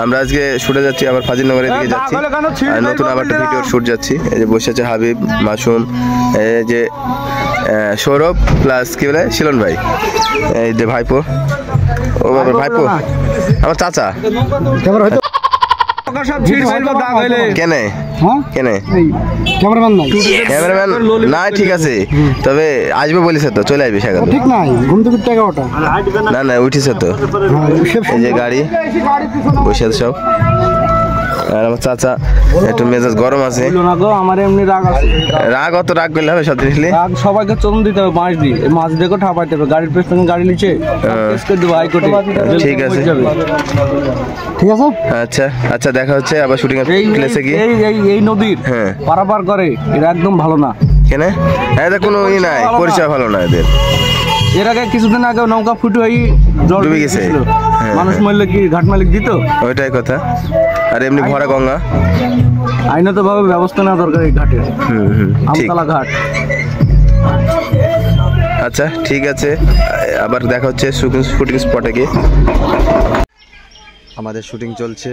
আমরা আজকে শুটে যাচ্ছি, আবার ফাজিলনগরের দিকে যাচ্ছি, আর নতুন আবার একটা ভিডিওর শুট যাচ্ছি। এই যে বসে আছে হাবিব, মাসুম, এই যে সৌরভ প্লাস কি বলে শিলন ভাই, এই যে ভাইপো, ও বাবা ভাইপো আমার চাচা। ক্যামেরাম্যান না ঠিক আছে, তবে আসবে বলেছে তো, চলে আসবে সেখানে। ঠিক নাই, ঘুম থেকে টাকা ওটা না না উঠেছে তো। এই যে গাড়ি বসে আছে সব, আর আমার চাচা একটু মেজাজ গরম আছে। আমার এমনি রাগ আছে, রাগ অত রাগ করলে হবে? সব জিনিস সবাইকে চলন দিতে হবে, মাছ দিয়ে মাছ দেখো ঠাপাইতে হবে, গাড়ির পেছনে গাড়ি নিচে ঠিক আছে ঠিক আছে। আচ্ছা আচ্ছা, দেখা হচ্ছে আবার শুটিং এর প্লেসে গিয়ে। এই নদীর পারাপার করে এরা একদম ভালো না। কেন? এদের কোনো ই নাই, পরিচয় ভালো না এদের। এর আগে কিছুদিন আগে নৌকা ফুটো হয়ে জল ডুবে গেছে, মানুষ মরলে কি ঘাট মালিক দিত? ওইটাই কথা। আর এমনি ভরা গঙ্গা, আইনত ভাবে ব্যবস্থা নেওয়া দরকার এই ঘাটের। আমতলা ঘাট। আচ্ছা ঠিক আছে, আবার দেখা হচ্ছে শুটিং স্পটে গিয়ে। আমাদের শুটিং চলছে,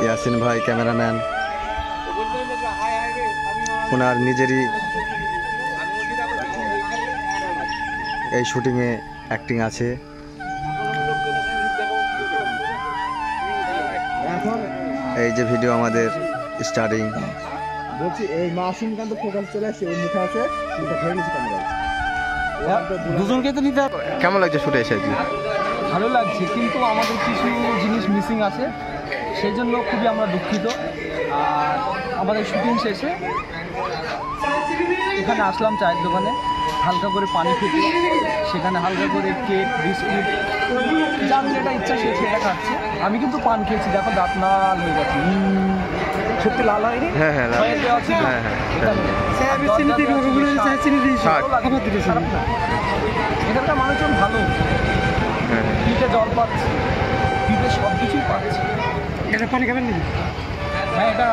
ইয়াসিন ভাই ক্যামেরাম্যান, ওনার নিজেরই এই শুটিংয়ে অ্যাক্টিং আছে। এই যে ভিডিও আমাদের স্টার্টিং। বলছি এই মাসুম কান্ত ফোকাস চলে আসছে, ওই মুখে আছে, এটা ধরে নিছি ক্যামেরা। দুজনকে তো নিতে হবে। কেমন লাগছে শুটে এসে? ভালো লাগছে, কিন্তু আমাদের কিছু জিনিস মিসিং আছে, সেই জন্য খুবই আমরা দুঃখিত। আর আমাদের শুটিং শেষে এখানে আসলাম চায়ের দোকানে, হালকা করে পানি খেতে, সেখানে হালকা করে কেক বিস্কুট যার যেটা ইচ্ছা সেটা খাচ্ছে। আমি কিন্তু পান খেয়েছি, দেখো দাঁত লাল হয়ে গেছে, সত্যি লাল হয়নি। এখানকার মানুষজন ভালো, পিঠে জল পাচ্ছে, পিঠে সব কিছুই পাচ্ছে। এটা পানি খাবেন নাকি? হ্যাঁ এটা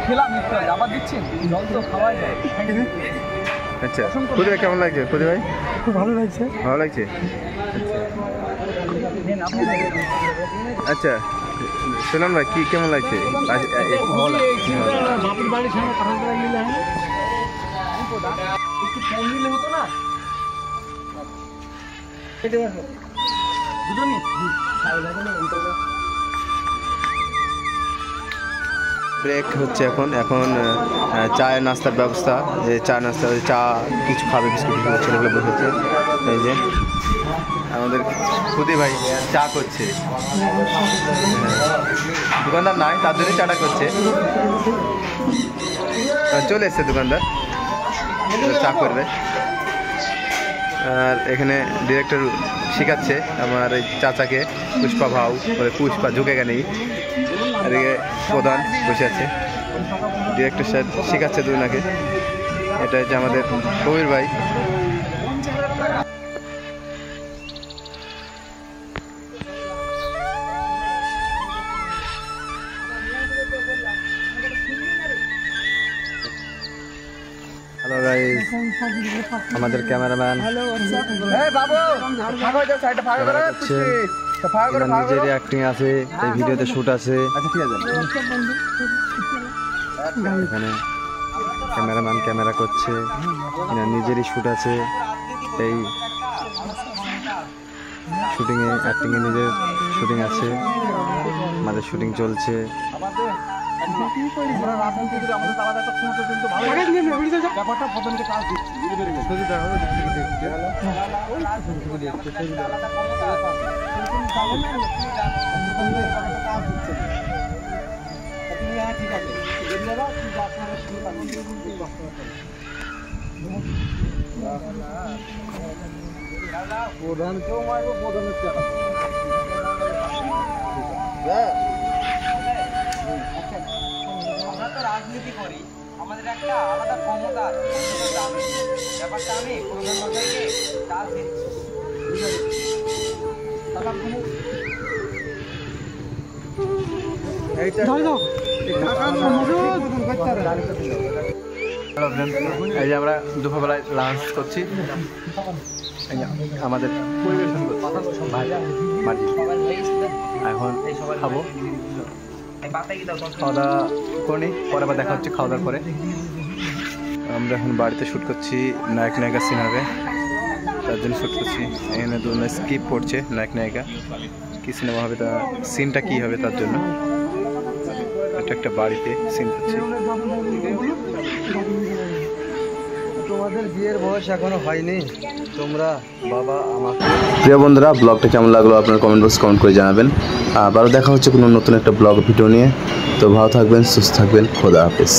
খেলাম, আবার দিচ্ছেন, জল তো খাওয়াই যায়। আচ্ছা খুদে ভাই কেমন লাগছে? খুদে ভাই খুব ভালো লাগছে। ভালো লাগছে। আচ্ছা শুনলাম ভাই কি কেমন লাগছে? বাপের বাড়ির সামনে একটু কম নিলে হতো না? দুজনই ব্রেক হচ্ছে এখন চায়ের নাস্তার ব্যবস্থা, যে চা নাস্তা, চা কিছু খাবে, বিস্কুট খাবে, ছেলেগুলো বসেছে। এই যে আমাদের খুদি ভাই চা করছে, দোকানদার নাই তার জন্যই চাটা করছে। চলে এসছে দোকানদার, চা করবে। আর এখানে ডিরেক্টর শেখাচ্ছে আমার এই চাচাকে পুষ্পা ভাও, পুষ্পা ঝুঁকে নেই। এদিকে প্রধান বসে আছে, ডিরেক্টর সাহেব শেখাচ্ছে দুজনাকে। এটা হচ্ছে আমাদের কবির ভাই। হ্যালো গাইস, আমাদের ক্যামেরাম্যান নিজেরই অ্যাক্টিং আছে, এই ভিডিওতে শ্যুট আছে। এখানে ক্যামেরাম্যান ক্যামেরা করছে, নিজেরই শ্যুট আছে। এই শুটিংয়ে অ্যাক্টিংয়ে নিজের শুটিং আছে, আমাদের শুটিং চলছে। প্রধানকেও মারবো, প্রধানের টাকা আমরা তো রাজনীতি করি, আমাদের একটা আলাদা ক্ষমতা ব্যাপারটা। আমি প্রধানমন্ত্রীকে চাল দিচ্ছি, এই যে আমরা দুপুরবেলায় লাঞ্চ করছি, আমাদের পরিবেশন করছি। এখন খাবো, খাওয়া দাওয়া করি, পরে আবার দেখা হচ্ছে খাওয়া দাওয়ার পরে। আমরা এখন বাড়িতে শ্যুট করছি নায়ক নায়িকা সিন হবে, তার জন্য শ্যুট করছি। এখানে দুজনে স্কিপ করছে নায়ক নায়িকা, কী সিনেমা হবে তা সিনটা কী হবে তার জন্য। এটা একটা বাড়িতে সিন করছি। তোমাদের বিয়ের বয়স এখনো হয়নি, তোমরা বাবা আমাকে। প্রিয় বন্ধুরা, ব্লগটা কেমন লাগলো আপনার কমেন্ট বক্স কমেন্ট করে জানাবেন। আবারও দেখা হচ্ছে কোনো নতুন একটা ব্লগ ভিডিও নিয়ে। তো ভালো থাকবেন, সুস্থ থাকবেন, খোদা হাফেজ।